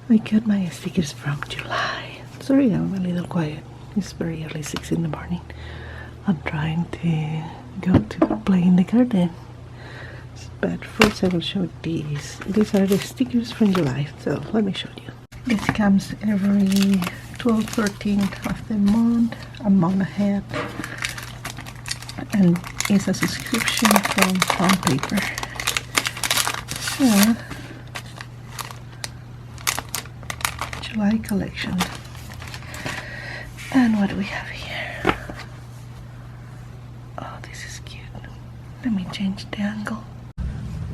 I got my stickers from July. Sorry, I'm a little quiet. It's very early, 6 in the morning. I'm trying to go to play in the garden. But first I will show these. These are the stickers from July, so let me show you. This comes every 12th, 13th of the month, a month ahead. And it's a subscription from Farm Paper. So, July collection. And what do we have here? Oh, this is cute. Let me change the angle.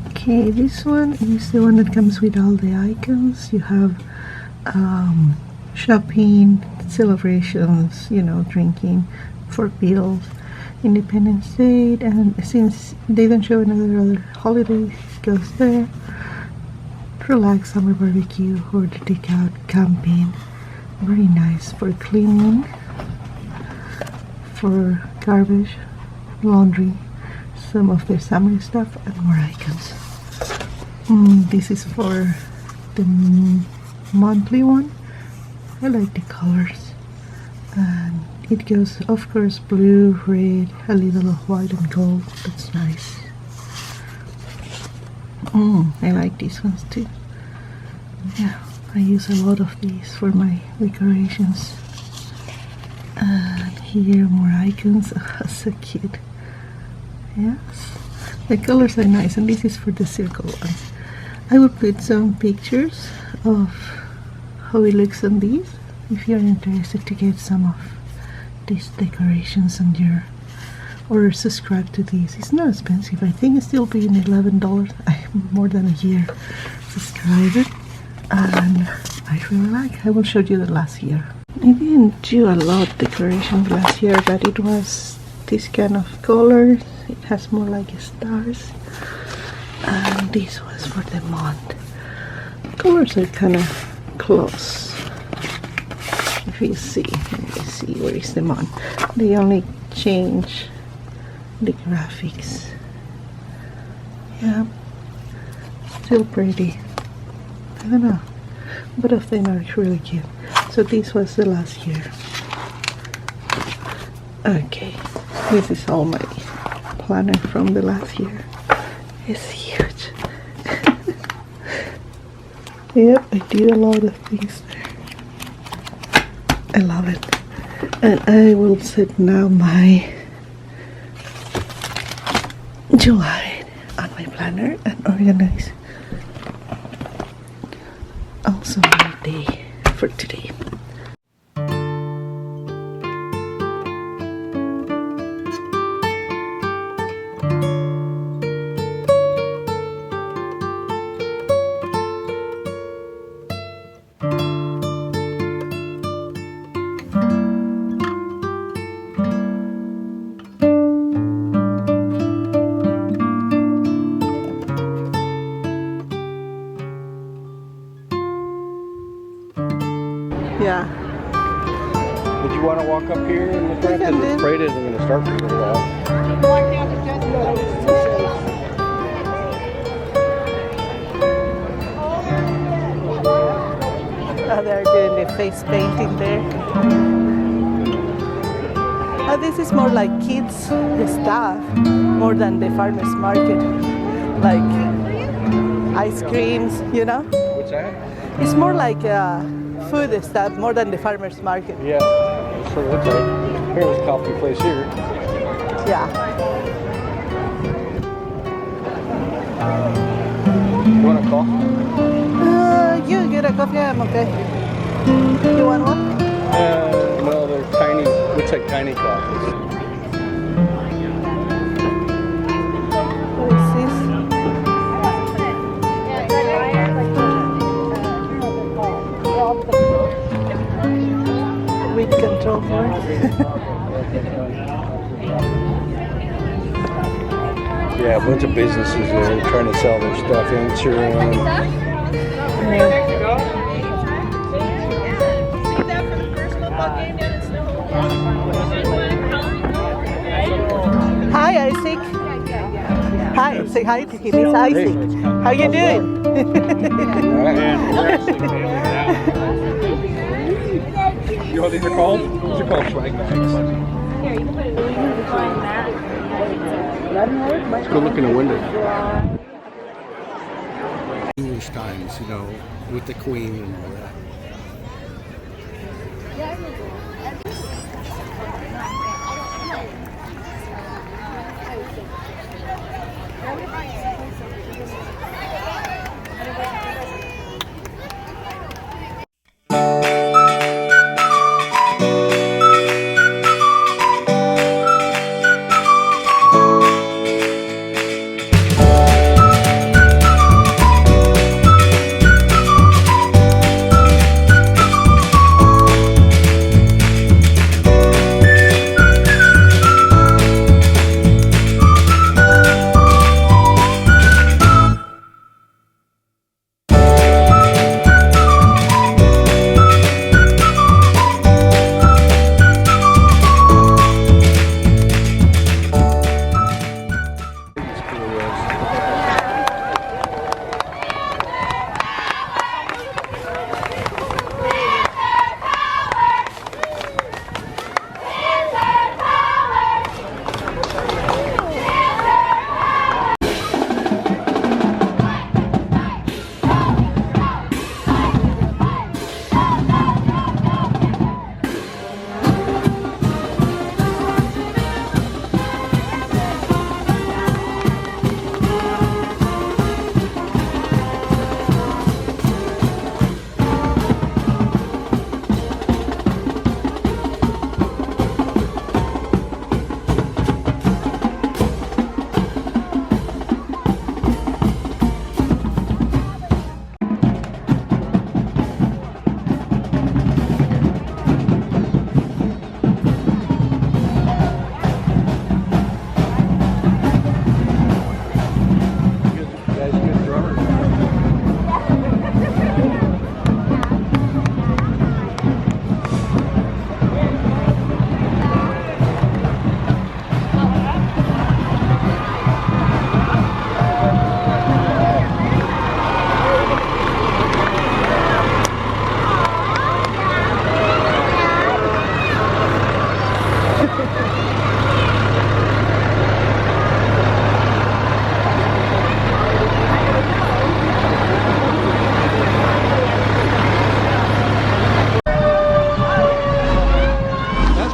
Okay, this one is the one that comes with all the icons. You have shopping, celebrations, you know, drinking, for bills, Independence Day, and since they don't show another holiday, it goes there. Relax, summer barbecue, or the takeout, camping. Very nice for cleaning, for garbage, laundry, some of the summer stuff, and more icons. This is for the monthly one. I like the colors, and it goes, of course, blue, red, a little white and gold. That's nice. I like these ones too. Yeah, I use a lot of these for my decorations. And here more icons. Oh, so cute. Yes, the colors are nice, and this is for the circle ones. I will put some pictures of how it looks on these if you're interested to get some of these decorations on your, or subscribe to these. It's not expensive. I think it's still paying $11. I'm more than a year subscribed, and I really like. I will show you the last year. I didn't do a lot decoration last year, but it was this kind of colors. It has more like stars, and this was for the month. Colors are kind of close. If you see, let me see, where is the month? They only change the graphics. Yeah, still pretty. I don't know, both of them are really cute. So this was the last year. Okay, this is all my planner from the last year. It's huge. Yep, I did a lot of things there. I love it. And I will set now my July on my planner and organize also my day for today. Yeah. Would you want to walk up here in the front? Because the parade isn't going to start for a little while. Oh, they're doing the face painting there. Oh, this is more like kids stuff, more than the farmer's market. Like ice creams, you know? What's that? It's more like food stuff, more than the farmer's market. Yeah, that's what it looks like. Here's a coffee place here. Yeah. You want a coffee? You get a coffee, I'm okay. You want one? No, they're tiny, looks like tiny coffees. What is this? Weed control board. Yeah, a bunch of businesses there trying to sell their stuff, insurance. Yeah. Hi, Isaac. Hi, say hi to him. It's Isaac. How you doing? All right. You know what these are called? These are called swag bags. Let's go look in the window. English times, you know, with the Queen and all that.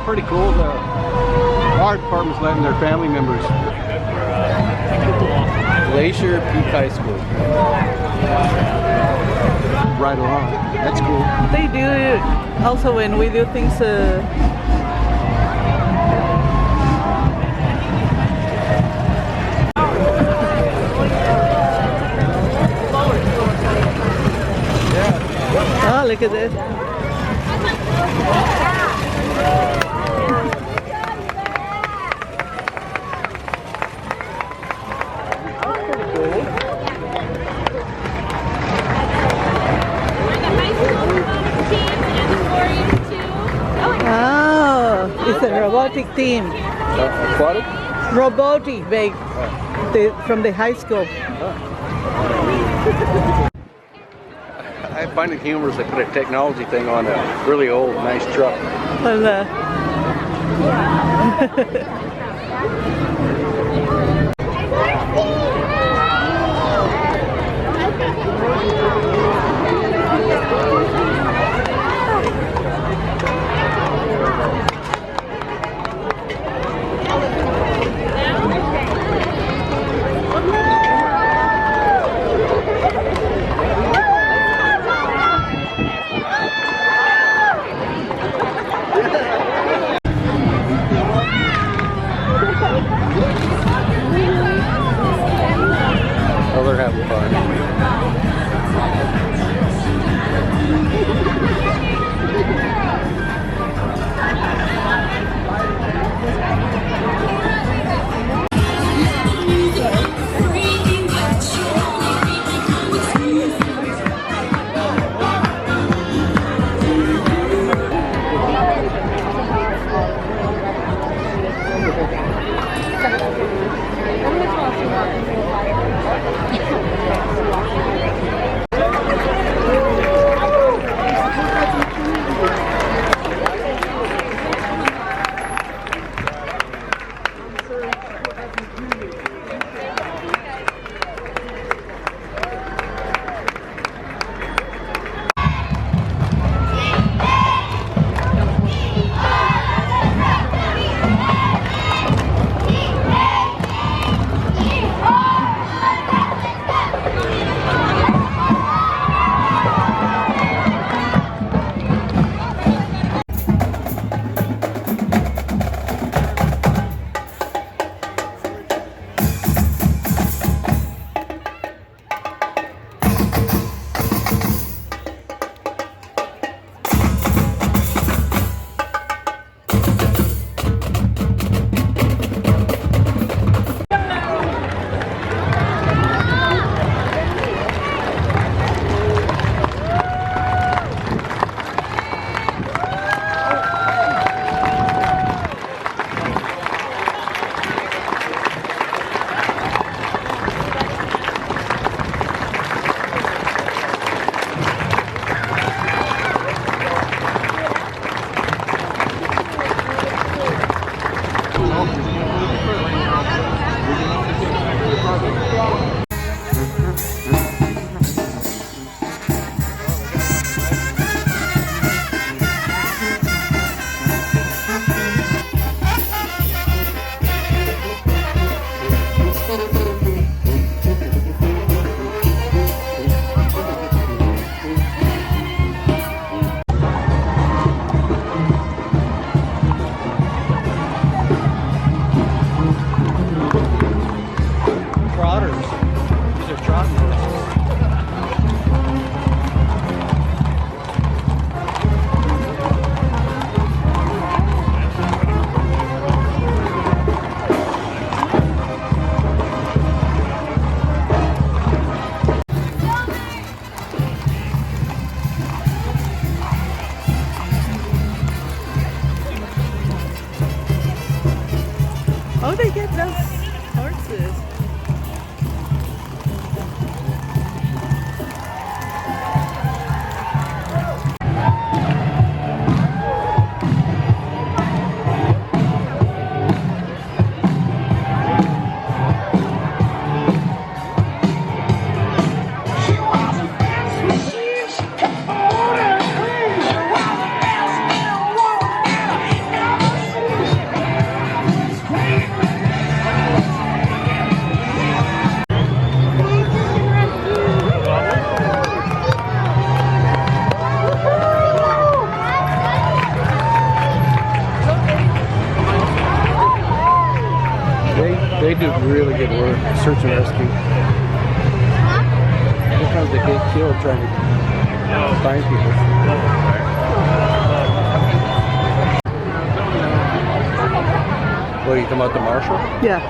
Pretty cool. The art department's letting their family members. Glacier Peak High School. Right along. That's cool. They do it also when we do things. Oh, look at this. It's a robotic team. Aquatic? Robotic, from the high school. I find it humorous they put a technology thing on a really old, nice truck. Well, Oh, they're having fun. really good work. Search and rescue. Sometimes they get killed trying to find people. What, you talking about the marshal? Yeah.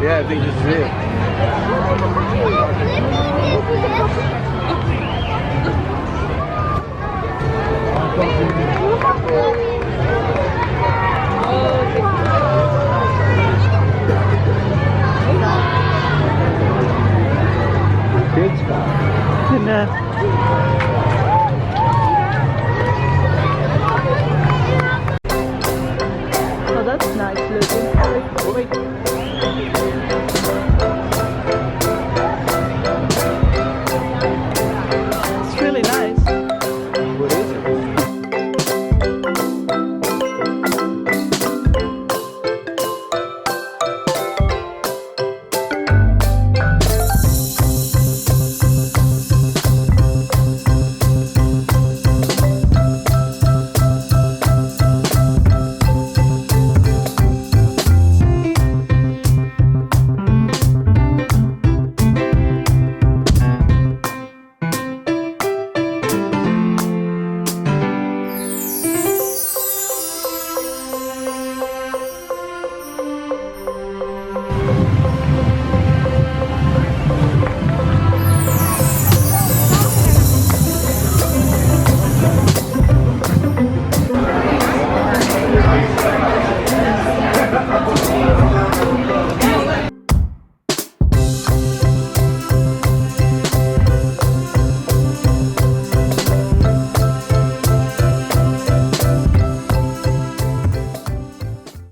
Yeah, I think this is it.